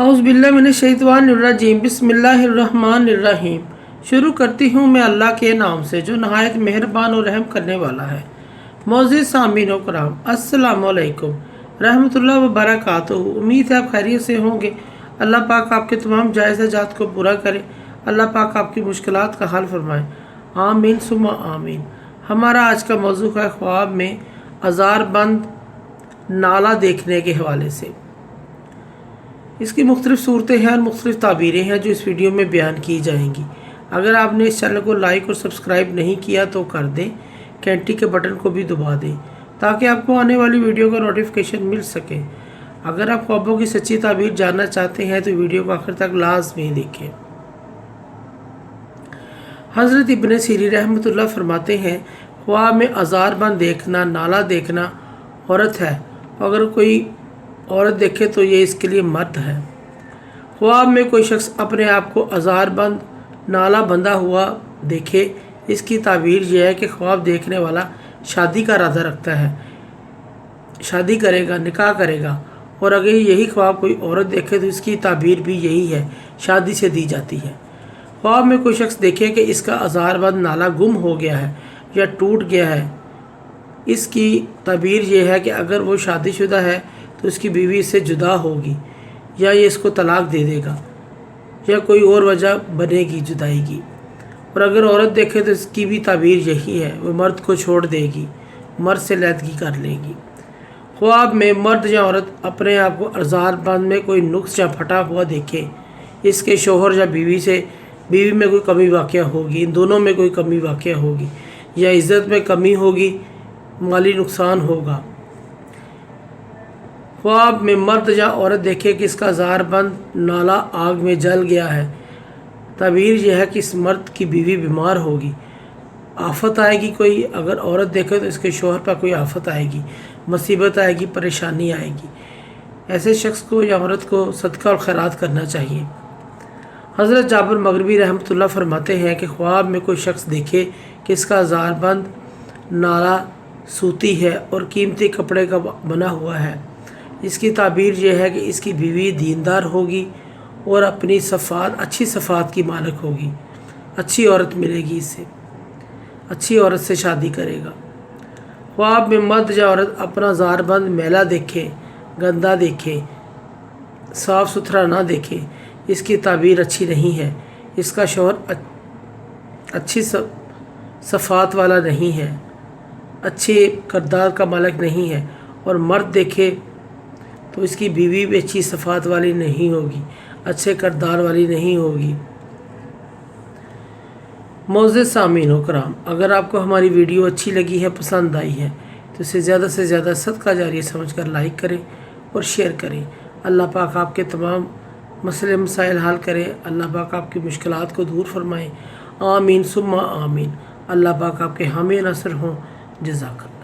औज़ुबिल्लाहिमिनश्शैतानिर्रजीम बिस्मिल्लाहिर्रहमानिर्रहीम। शुरू करती हूँ मैं अल्लाह के नाम से जो नहायत मेहरबान और रहम करने वाला है। मोअज़्ज़िज़ सामीन व कराम, अस्सलामु अलैकुम रहमतुल्लाहि व बरकातुहू। उम्मीद है आप खैरियत से होंगे। अल्लाह पाक आपके तमाम जायज़ हाजात को पूरा करे। अल्लाह पाक आपकी मुश्किलात का हल फरमाए। आमीन सुम्मा आमीन। हमारा आज का मौजू है ख्वाब में अज़ारबंद नाला देखने के हवाले से। इसकी मुख्तलिफ़ सूरतें हैं और मुख्तलिफ़ ताबीरें हैं जो इस वीडियो में बयान की जाएंगी। अगर आपने इस चैनल को लाइक और सब्सक्राइब नहीं किया तो कर दें, घंटी के बटन को भी दबा दें ताकि आपको आने वाली वीडियो का नोटिफिकेशन मिल सके। अगर आप ख्वाबों की सच्ची ताबीर जानना चाहते हैं तो वीडियो को आखिर तक लाज़मी देखें। हज़रत इब्न सीरीन रहमतुल्लाह फरमाते हैं, ख्वाब में अज़ारबंद देखना, नाला देखना औरत है। अगर कोई औरत देखे तो ये इसके लिए मर्द है। ख्वाब में कोई शख्स अपने आप को अज़ारबंद नाला बंधा हुआ देखे, इसकी ताबीर यह है कि ख्वाब देखने वाला शादी का इरादा रखता है, शादी करेगा, निकाह करेगा। और अगर यही ख्वाब कोई औरत देखे तो इसकी ताबीर भी यही है, शादी से दी जाती है। ख्वाब में कोई शख्स देखे कि इसका अज़ारबंद नाला गुम हो गया है या टूट गया है, इसकी ताबीर यह है कि अगर वो शादीशुदा है तो उसकी बीवी से जुदा होगी या ये इसको तलाक दे देगा या कोई और वजह बनेगी जुदाई की। और अगर औरत देखे तो इसकी भी ताबीर यही है, वो मर्द को छोड़ देगी, मर्द से लैदगी कर लेगी। ख्वाब में मर्द या औरत अपने आप को अज़ारबंद में कोई नुक्स या फटा हुआ देखे, इसके शोहर या बीवी में कोई कमी वाक़या होगी, इन दोनों में कोई कमी वाक़या होगी या इज़्ज़त में कमी होगी, माली नुकसान होगा। ख्वाब में मर्द या औरत देखे कि इसका अज़ारबंद नाला आग में जल गया है, ताबीर यह है कि इस मर्द की बीवी बीमार होगी, आफत आएगी कोई। अगर औरत देखे तो इसके शोहर पर कोई आफत आएगी, मुसीबत आएगी, परेशानी आएगी। ऐसे शख्स को या औरत को सदका और खैरात करना चाहिए। हज़रत जाबिर मग़रिबी रहमतुल्लाह फरमाते हैं कि ख्वाब में कोई शख्स देखे कि इसका अज़ारबंद नाला सूती है और कीमती कपड़े का बना हुआ है, इसकी ताबीर यह है कि इसकी बीवी दीनदार होगी और अपनी अच्छी सफ़ात की मालिक होगी, अच्छी औरत मिलेगी, इससे अच्छी औरत से शादी करेगा। ख्वाब में मर्द या औरत अपना ज़ारबंद मैला देखे, गंदा देखे, साफ़ सुथरा ना देखे, इसकी ताबीर अच्छी नहीं है, इसका शौहर अच्छी सफ़ात वाला नहीं है, अच्छे किरदार का मालिक नहीं है। और मर्द देखे तो इसकी बीवी भी अच्छी सफ़ात वाली नहीं होगी, अच्छे किरदार वाली नहीं होगी। मोअज़्ज़िज़ सामीन व कराम, अगर आपको हमारी वीडियो अच्छी लगी है, पसंद आई है तो इसे ज़्यादा से ज़्यादा सदका जारिया समझकर लाइक करें और शेयर करें। अल्लाह पाक आपके तमाम मसले मसाइल हल करे। अल्लाह पाक आपकी मुश्किलात को दूर फरमाए। आमीन सुम्मा आमीन। अल्लाह पाक आपके हामी नसर हों। जज़ाकल्लाह।